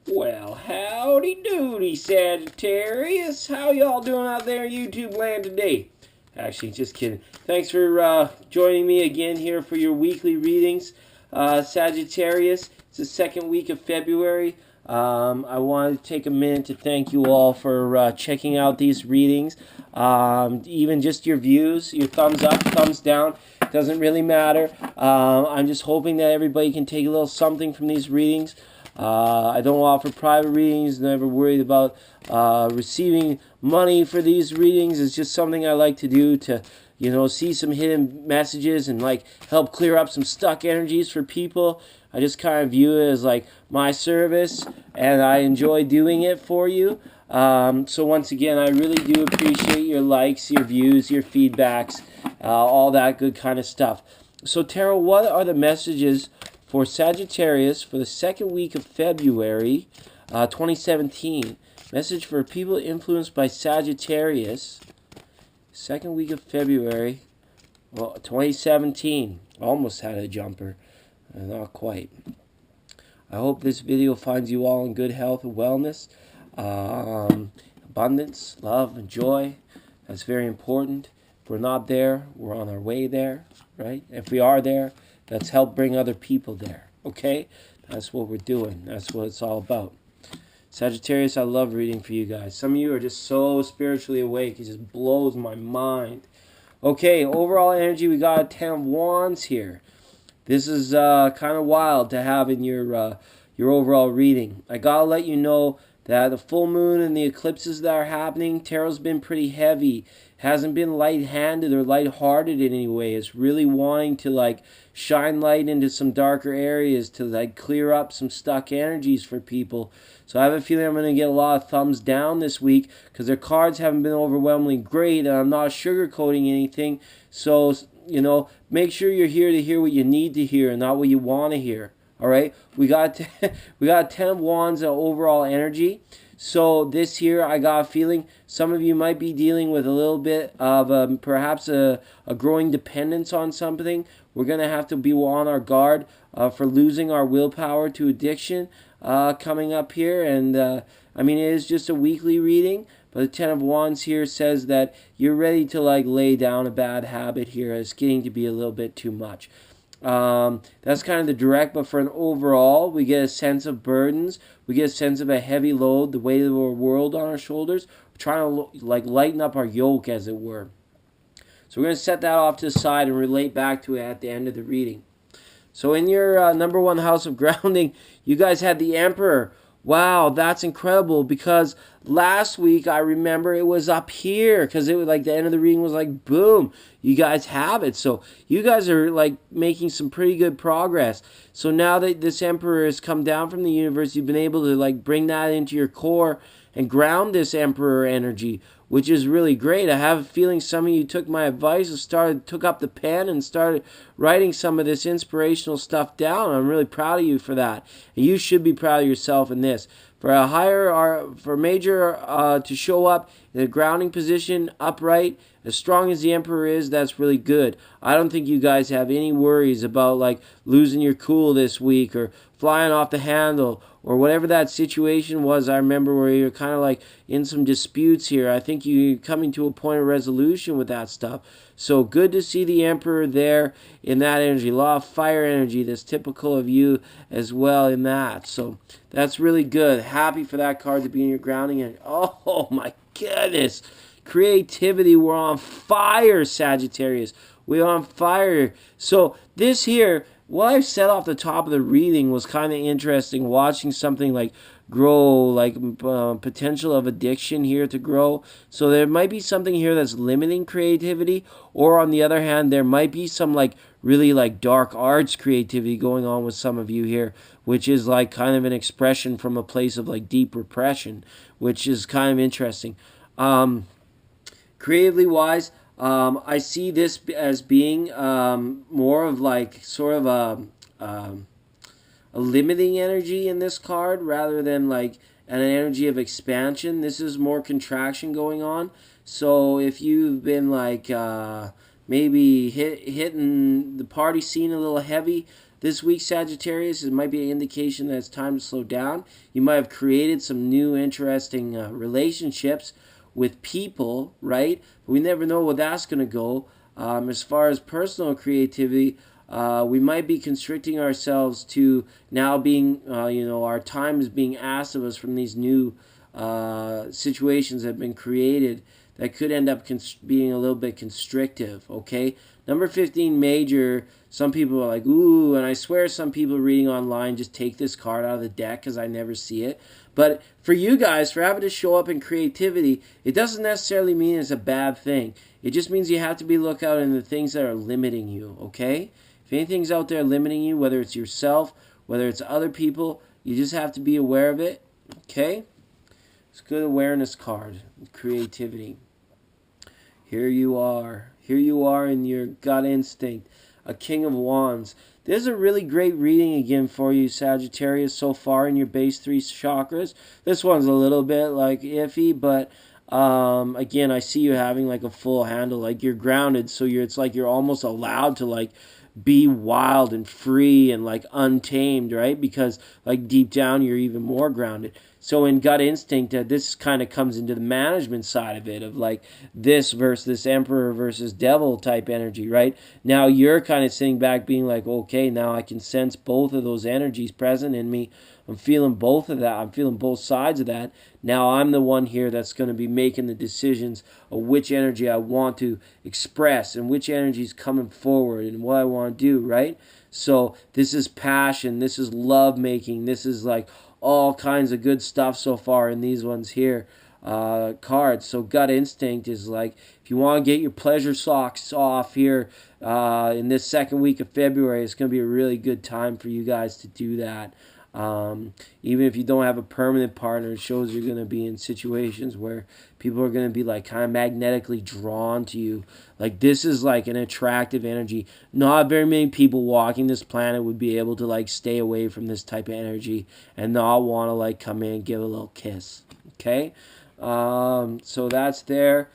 Well, howdy doody, Sagittarius. How y'all doing out there in YouTube land today? Actually, just kidding. Thanks for joining me again here for your weekly readings. Sagittarius, it's the second week of February. I wanted to take a minute to thank you all for checking out these readings. Even just your views, your thumbs up, thumbs down, doesn't really matter. I'm just hoping that everybody can take a little something from these readings. I don't offer private readings, never worried about receiving money for these readings. It's just something I like to do to, see some hidden messages and like help clear up some stuck energies for people. I just kind of view it as like my service, and I enjoy doing it for you. So once again, I really do appreciate your likes, your views, your feedbacks, all that good kind of stuff. So Tara, what are the messages for Sagittarius for the second week of February 2017? Message for people influenced by Sagittarius, second week of February 2017. Almost had a jumper. Not quite. I hope this video finds you all in good health and wellness, abundance, love, and joy. That's very important. If we're not there, we're on our way there, right? If we are there, let's help bring other people there, okay? That's what we're doing. That's what it's all about. Sagittarius, I love reading for you guys. Some of you are just so spiritually awake. It just blows my mind. Okay, overall energy, we got a 10 of Wands here. This is kind of wild to have in your overall reading. I gotta let you know that the full moon and the eclipses that are happening, tarot's been pretty heavy. Hasn't been light-handed or light-hearted in any way. It's really wanting to like shine light into some darker areas to like clear up some stuck energies for people. So I have a feeling I'm going to get a lot of thumbs down this week because their cards haven't been overwhelmingly great, and I'm not sugarcoating anything. So, make sure you're here to hear what you need to hear and not what you want to hear. All right, we got 10 of Wands of overall energy. So this year, I got a feeling some of you might be dealing with a little bit of perhaps a growing dependence on something. We're going to have to be on our guard for losing our willpower to addiction coming up here. And it is just a weekly reading, but the 10 of Wands here says that you're ready to like lay down a bad habit here. It's getting to be a little bit too much. That's kind of the direct, but for an overall, we get a sense of burdens. We get a sense of a heavy load, the weight of the world on our shoulders. We're trying to like lighten up our yoke, as it were. So we're going to set that off to the side and relate back to it at the end of the reading. So in your number one house of grounding, you guys had the Emperor. Wow, that's incredible, because last week I remember it was up here because it was like the end of the reading was like, boom, you guys have it. So you guys are like making some pretty good progress. So now that this Emperor has come down from the universe, you've been able to like bring that into your core and ground this Emperor energy, which is really great. I have a feeling some of you took my advice and took up the pen and started writing some of this inspirational stuff down. I'm really proud of you for that. And you should be proud of yourself in this. For a for major to show up in a grounding position, upright, as strong as the Emperor is, that's really good. I don't think you guys have any worries about like losing your cool this week or flying off the handle or whatever that situation was. I remember where you're kind of like in some disputes here. I think you're coming to a point of resolution with that stuff. So good to see the Emperor there in that energy. A lot of fire energy that's typical of you as well in that. So that's really good. Happy for that card to be in your grounding energy. Oh my goodness. Creativity. We're on fire, Sagittarius. We're on fire. So this here, what I said off the top of the reading was kind of interesting, watching something like grow, like potential of addiction here to grow. So there might be something here that's limiting creativity, or on the other hand, there might be some like really like dark arts creativity going on with some of you here, which is like kind of an expression from a place of like deep repression, which is kind of interesting. Creatively wise, I see this as being more of like sort of a limiting energy in this card rather than like an energy of expansion. This is more contraction going on. So if you've been like maybe hitting the party scene a little heavy, this week, Sagittarius, it might be an indication that it's time to slow down. You might have created some new interesting relationships with people, right? But we never know where that's going to go. As far as personal creativity, we might be constricting ourselves to now being, our time is being asked of us from these new situations that have been created that could end up being a little bit constrictive, okay? Number 15, major. Some people are like, ooh, and I swear some people reading online just take this card out of the deck because I never see it. But for you guys, for having to show up in creativity, it doesn't necessarily mean it's a bad thing. It just means you have to be lookout in the things that are limiting you, okay? If anything's out there limiting you, whether it's yourself, whether it's other people, you just have to be aware of it, okay? It's a good awareness card, creativity. Here you are. Here you are in your gut instinct, a King of Wands. This is a really great reading again for you, Sagittarius, so far in your base 3 chakras. This one's a little bit like iffy, but again, I see you having like a full handle, like you're grounded, so it's like you're almost allowed to like be wild and free and like untamed, right? Because like deep down you're even more grounded. So in gut instinct, this kind of comes into the management side of it, of like this versus this emperor versus devil type energy, right? Now you're kind of sitting back being like, okay, now I can sense both of those energies present in me. I'm feeling both of that. I'm feeling both sides of that. Now I'm the one here that's going to be making the decisions of which energy I want to express and which energy is coming forward and what I want to do, right? So this is passion. This is love making. This is like all kinds of good stuff so far in these ones here. Cards. So gut instinct is like, if you want to get your pleasure socks off here in this second week of February, it's going to be a really good time for you guys to do that. Even if you don't have a permanent partner, it shows you're going to be in situations where people are going to be like kind of magnetically drawn to you. Like this is like an attractive energy. Not very many people walking this planet would be able to like stay away from this type of energy and not want to like come in and give a little kiss. Okay? So that's there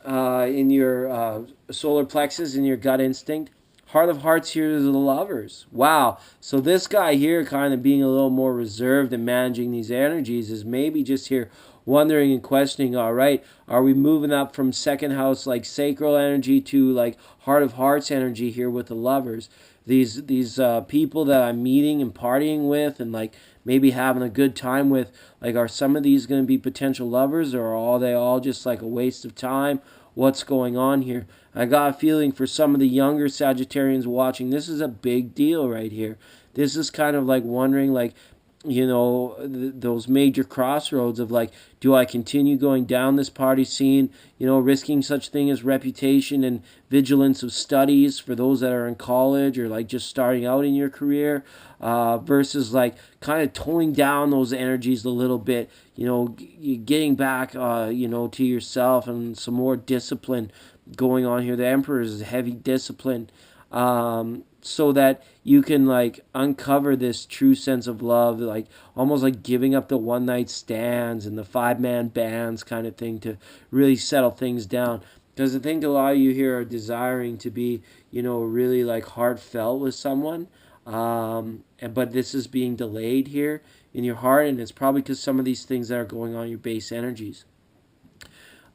in your solar plexus, in your gut instinct. Heart of Hearts here is the Lovers. Wow. So this guy here kind of being a little more reserved and managing these energies is maybe just here wondering and questioning, all right, are we moving up from second house like sacral energy to like Heart of Hearts energy here with the Lovers? These people that I'm meeting and partying with and like maybe having a good time with, like are some of these going to be potential lovers, or are they all just like a waste of time? What's going on here? I got a feeling for some of the younger Sagittarians watching, this is a big deal right here. This is kind of like wondering, like, those major crossroads of like, do I continue going down this party scene, risking such thing as reputation and vigilance of studies for those that are in college or like just starting out in your career, versus like kind of toning down those energies a little bit, getting back, to yourself and some more discipline going on here. The Emperor is heavy discipline. So that you can like uncover this true sense of love, like almost like giving up the one night stands and the 5-man bands kind of thing to really settle things down. Because I think a lot of you here are desiring to be, really like heartfelt with someone, but this is being delayed here in your heart, and it's probably because some of these things that are going on in your base energies.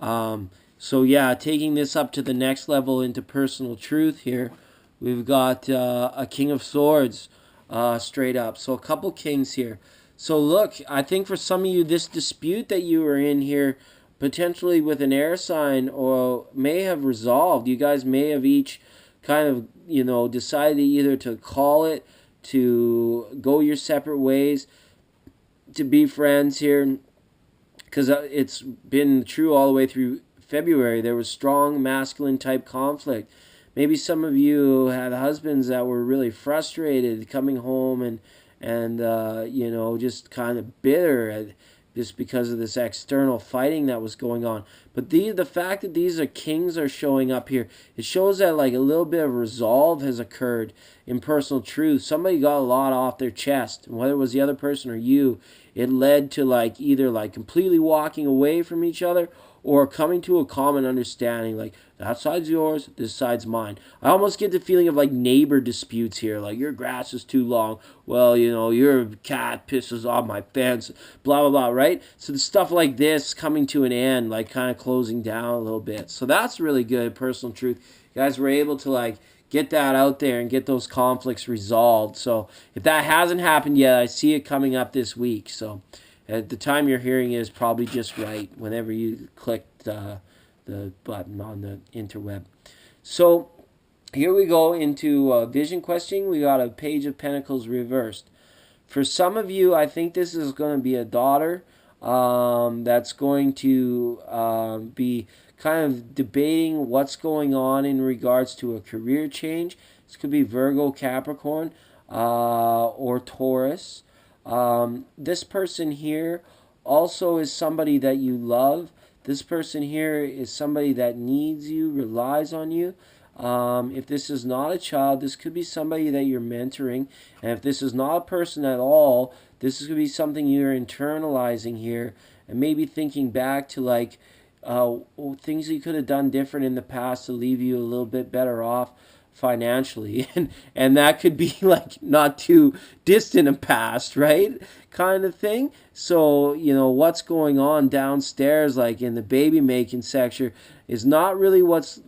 So yeah, taking this up to the next level into personal truth here. We've got a King of Swords straight up. So a couple kings here. So look, I think for some of you, this dispute that you were in here, potentially with an air sign, or may have resolved. You guys may have each kind of, decided either to call it, to go your separate ways, to be friends here. Because it's been true all the way through February. There was strong masculine type conflict. Maybe some of you had husbands that were really frustrated coming home and just kind of bitter just because of this external fighting that was going on. But the fact that these are kings are showing up here, it shows that like a little bit of resolve has occurred in personal truth. Somebody got a lot off their chest, and whether it was the other person or you, it led to like either like completely walking away from each other, or coming to a common understanding, like that side's yours, this side's mine. I almost get the feeling of like neighbor disputes here, like your grass is too long, well, your cat pisses off my fence, blah blah blah, right? So the stuff like this coming to an end, like kind of closing down a little bit. So that's really good personal truth. You guys were able to like get that out there and get those conflicts resolved. So if that hasn't happened yet, I see it coming up this week. So at the time you're hearing it is probably just right whenever you click the button on the interweb. So here we go into vision questioning. We got a Page of Pentacles reversed. For some of you, I think this is going to be a daughter that's going to be kind of debating what's going on in regards to a career change. This could be Virgo, Capricorn, or Taurus. This person here also is somebody that you love. This person here is somebody that needs you, relies on you. If this is not a child, this could be somebody that you're mentoring. And if this is not a person at all, this could be something you're internalizing here and maybe thinking back to like things you could have done different in the past to leave you a little bit better off financially. And that could be like not too distant a past, right? Kind of thing. So, what's going on downstairs, like in the baby making section, is not really what's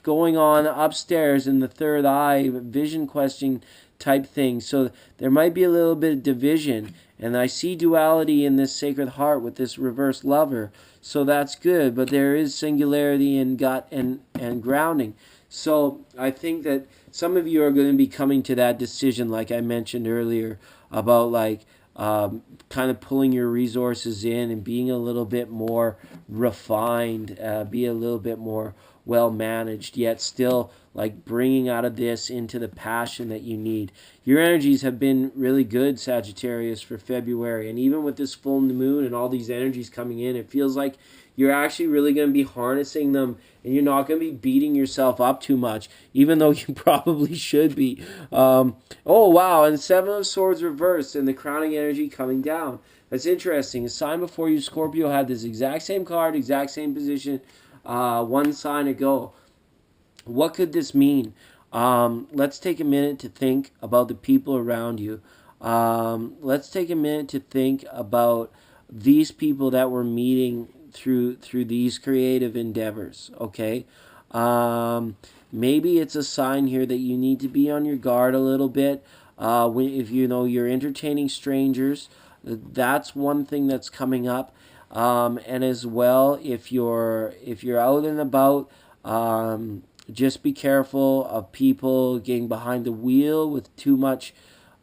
going on upstairs in the third eye, vision questioning type thing. So there might be a little bit of division. And I see duality in this Sacred Heart with this reverse lover. So that's good. But there is singularity in gut and grounding. So I think that some of you are going to be coming to that decision, like I mentioned earlier, about like kind of pulling your resources in and being a little bit more refined, be a little bit more well managed, yet still like bringing out of this into the passion that you need. Your energies have been really good, Sagittarius, for February. And even with this full moon and all these energies coming in, it feels like you're actually really going to be harnessing them, and you're not going to be beating yourself up too much, even though you probably should be. Oh, wow. And Seven of Swords reversed and the crowning energy coming down. That's interesting. A sign before you, Scorpio, had this exact same card, exact same position, one sign ago. What could this mean? Let's take a minute to think about the people around you. Let's take a minute to think about these people that we're meeting through these creative endeavors. Okay, maybe it's a sign here that you need to be on your guard a little bit. If you're entertaining strangers, that's one thing that's coming up. And as well, if you're out and about, just be careful of people getting behind the wheel with too much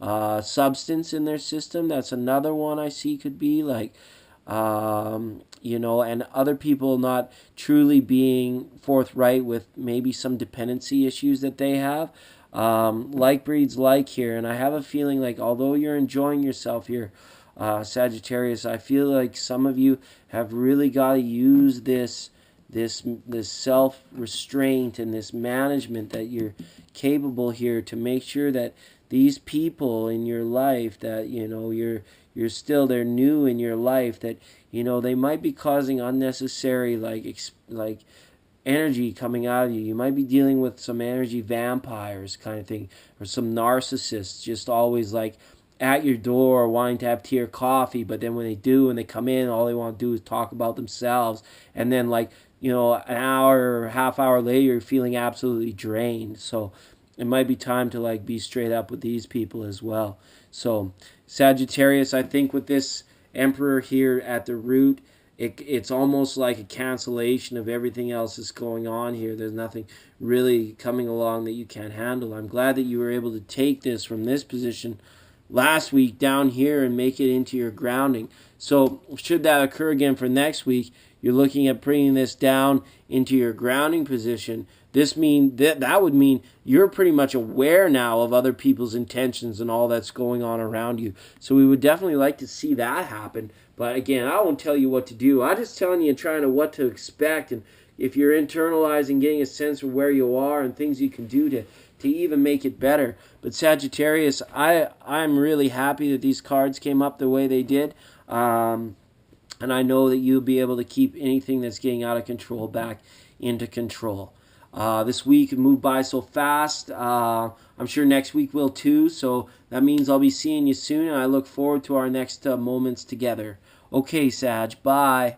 substance in their system. That's another one I see could be like, and other people not truly being forthright with maybe some dependency issues that they have. Like breeds like here, and I have a feeling like although you're enjoying yourself here, Sagittarius, I feel like some of you have really got to use this self-restraint and this management that you're capable here to make sure that these people in your life that they're new in your life, that they might be causing unnecessary like energy coming out of you. You might be dealing with some energy vampires kind of thing, or some narcissists just always like at your door wanting to have tea or coffee, but then when they do and they come in, all they want to do is talk about themselves, and then like an hour or half hour later you're feeling absolutely drained. So it might be time to like be straight up with these people as well. So Sagittarius, I think with this Emperor here at the root, it's almost like a cancellation of everything else that's going on here. There's nothing really coming along that you can't handle. I'm glad that you were able to take this from this position last week down here and make it into your grounding. So should that occur again for next week, you're looking at bringing this down into your grounding position. That would mean you're pretty much aware now of other people's intentions and all that's going on around you. So we would definitely like to see that happen. But again, I won't tell you what to do. I'm just telling you and trying to what to expect, and if you're internalizing, getting a sense of where you are and things you can do to even make it better. But Sagittarius, I'm really happy that these cards came up the way they did. And I know that you'll be able to keep anything that's getting out of control back into control. This week moved by so fast. I'm sure next week will too. So that means I'll be seeing you soon. And I look forward to our next moments together. Okay, Sag. Bye.